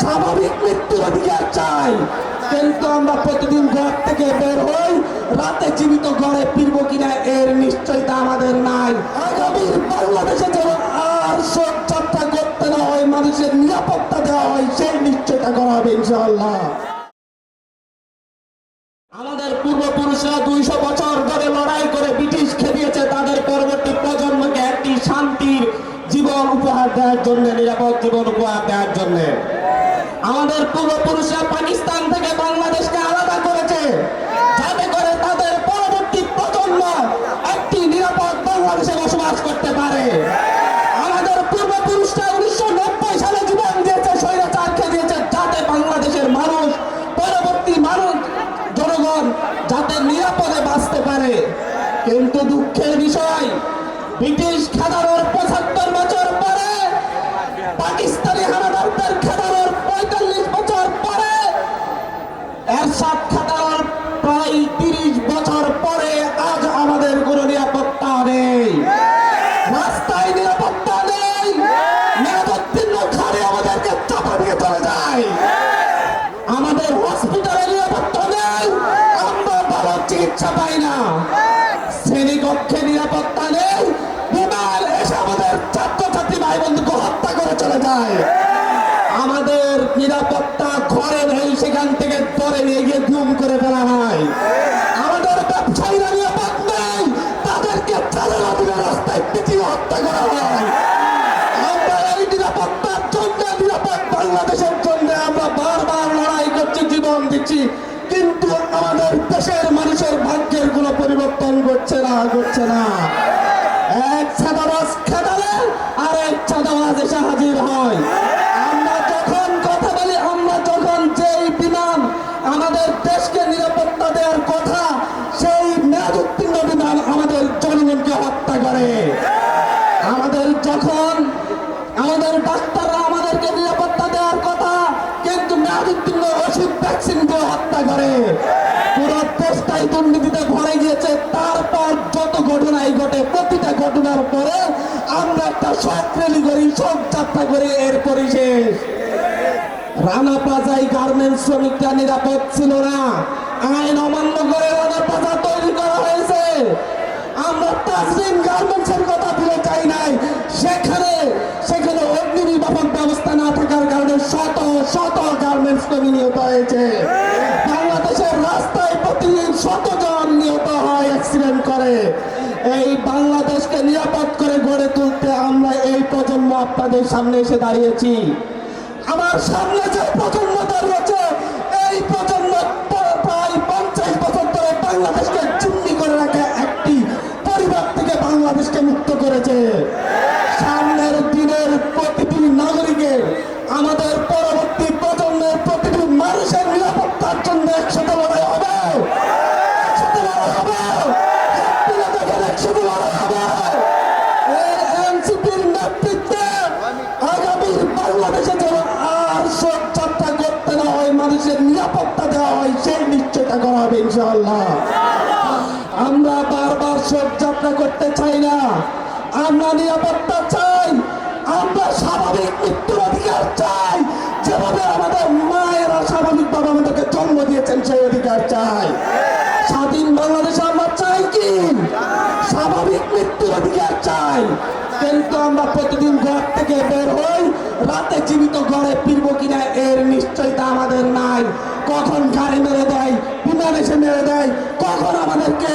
স্বাভাবিক মৃত্যুর অধিকার চাই। কিন্তু আমরা প্রতিদিন ঘর থেকে বের হই, রাতে জীবিত ঘরে ফিরবো কিনা এর নিশ্চয়তা আমাদের নাই। আগামীর বাংলাদেশে যেন আর শোক যাত্রা করতে না হয়, মানুষের নিরাপত্তা দেওয়া হয়, সেই নিশ্চয়তা করা হবে ইনশাআল্লাহ। আমাদের পূর্বপুরুষরা 200 বছর ধরে লড়াই করে ব্রিটিশ খেপিয়েছে তাদের পরবর্তী প্রজন্মকে একটি শান্তির জীবন উপহার দেওয়ার জন্য, নিরাপদ জীবন উপহার দেওয়ার জন্য। আমাদের পূর্বপুরুষরা পাকিস্তান থেকে বাংলাদেশকে আলাদা করেছে যাতে করে তাদের পরবর্তী প্রজন্ম একটি নিরাপদ বাংলাদেশে বসবাস করতে পারে। আমাদের পূর্বপুরুষরা 1990 সালে জীবন দিয়েছে, স্বৈরাচারকে দিয়েছে, যাতে বাংলাদেশের মানুষ, পরবর্তী মানুষ, জনগণ যাতে নিরাপদে বাঁচতে পারে। কিন্তু দুঃখের বিষয়, ব্রিটিশ খেদানোর 75 বছর পরে, পাকিস্তানি হানাদারদের খেদানোর 45 বছর পরে, এরশাদ খেদানোর প্রায় 30 বছর পরে আজ আমাদের কোনো নিরাপত্তা নেই, রাস্তায় নিরাপত্তা নেই, মেয়াদোত্তীর্ণ ঘরে আমাদেরকে চাপা দিয়ে চলে যায়, আমাদের হসপিটালে নিরাপত্তা নেই, আমরা ভালো চিকিৎসা পাই না, শ্রেণীকক্ষে নিরাপত্তা নেই, বিমান এসে আমাদের ছাত্রছাত্রী ভাই বন্ধুকে হত্যা করে চলে যায়, আমাদের নিরাপত্তা ঘরে নেই, সেখান থেকে ধরে নিয়ে গিয়ে গুম করে ফেলা হয়, আমাদের ব্যবসায়ীরা নিরাপদ নেই, তাদেরকে চালের অধীনে রাস্তায় পিটিয়ে হত্যা করা হয়। আমরা এই নিরাপত্তার জন্য, নিরাপদ বাংলাদেশের জন্য আমরা বারবার লড়াই করছি, জীবন দিচ্ছি, কিন্তু আমাদের দেশের মানুষের ভাগ্যের কোনো পরিবর্তন ঘটছে না। এক ছাদাবাজ খেদালে আর এক ছাদাবাজ এসে হাজির হয়। আমরা যখন কথা বলি, আমরা যখন যেই বিমান আমাদের দেশকে নিরাপত্তা দেওয়ার কথা, সেই মেয়াদোত্তীর্ণ বিমান আমাদের জনগণকে হত্যা করে। আমাদের যখন আমাদের ডাক্তাররা আমাদেরকে নিরাপত্তা দেওয়ার কথা, কিন্তু মেয়াদোত্তীর্ণ ওষুধ ভ্যাকসিন দিয়ে হত্যা করে। পুরো দেশটাই দুর্নীতিতে ভরে গিয়েছে। তারপর যত ঘটনাই ঘটে, প্রতিটা ঘটনার পরে আমরা একটা শোক র্যালি করি, শোক যাত্রা করি, এর পরিশেষ। রানা প্লাজায় গার্মেন্টস শ্রমিকরা নিরাপদ ছিল না, আইন অমান্য করে রানা প্লাজা তৈরি করা হয়েছে। আমরা তাজরিন গার্মেন্টসের কথা ভুলে যাই নাই, সেখানে অগ্নি নির্বাপক ব্যবস্থা না থাকার কারণে শত শত গার্মেন্টস কর্মী নিহত হয়েছে। বাংলাদেশের রাস্তায় প্রতিদিন 100 জন নিহত হয় অ্যাক্সিডেন্ট করে। এই বাংলাদেশকে নিরাপদ করে গড়ে তুলতে আমরা এই প্রজন্ম আপনাদের সামনে এসে দাঁড়িয়েছি। আমার সামনে যে প্রজন্ম দাঁড়িয়েছে, এই প্রজন্ম প্রায় 50 বছর ধরে বাংলাদেশকে জিম্মি করে রাখা একটি পরিবার থেকে বাংলাদেশকে মুক্ত করেছে। সামনের দিনের প্রতিটি নাগরিকের, আমাদের পরবর্তী প্রজন্মের প্রতিটি মানুষের নিরাপত্তার জন্য একসাথে লড়াই হবে, একসাথে লড়াই হবে, একসাথে লড়াই হবে। এই এনসিপির নেতৃত্বে আগামীর বাংলাদেশে যেন আর শোক যাত্রা করতে না হয়, মানুষের নিরাপত্তা দেওয়া হয়, সেই নিশ্চয়তা করা হবে ইনশাআল্লাহ। আমরা বারবার শোক যাত্রা করতে চাই না, আমরা নিরাপত্তা চাই, আমরা স্বাভাবিক মৃত্যুর অধিকার চাই। যেভাবে আমাদের মায়েরা স্বাভাবিকভাবে আমাদেরকে জন্ম দিয়েছেন, সেই অধিকার চাই। স্বাধীন বাংলাদেশে আমরা চাই কি? স্বাভাবিক মৃত্যুর অধিকার চাই। কিন্তু আমরা প্রতিদিন ঘর থেকে বের হই, রাতে জীবিত ঘরে ফিরবো কিনা এর নিশ্চয়তা আমাদের নাই। কখন গাড়ি মেরে দেয়, বিমান এসে মেরে দেয়, কখন আমাদেরকে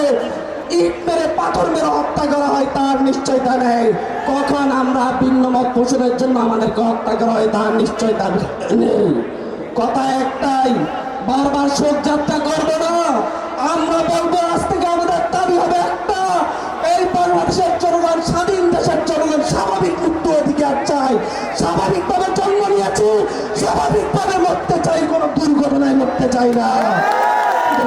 ইট মেরে পাথর মেরে হত্যা করা হয় তার নিশ্চয়তা নেই। কখন আমরা ভিন্নমত পোষণের জন্য আমাদেরকে হত্যা করা হয় তার নিশ্চয়তা নেই। কথা একটাই, বারবার শোক যাত্রা করবো না। আমরা বলবো আজ থেকে আমাদের দাবি হবে একটা, এই বাংলাদেশের জনগণ, স্বাধীন দেশের জনগণ স্বাভাবিক মৃত্যু অধিকার চাই। স্বাভাবিকভাবে জন্ম নিয়েছি, স্বাভাবিকভাবে মরতে চাই, কোনো দুর্ঘটনায় মরতে চাই না।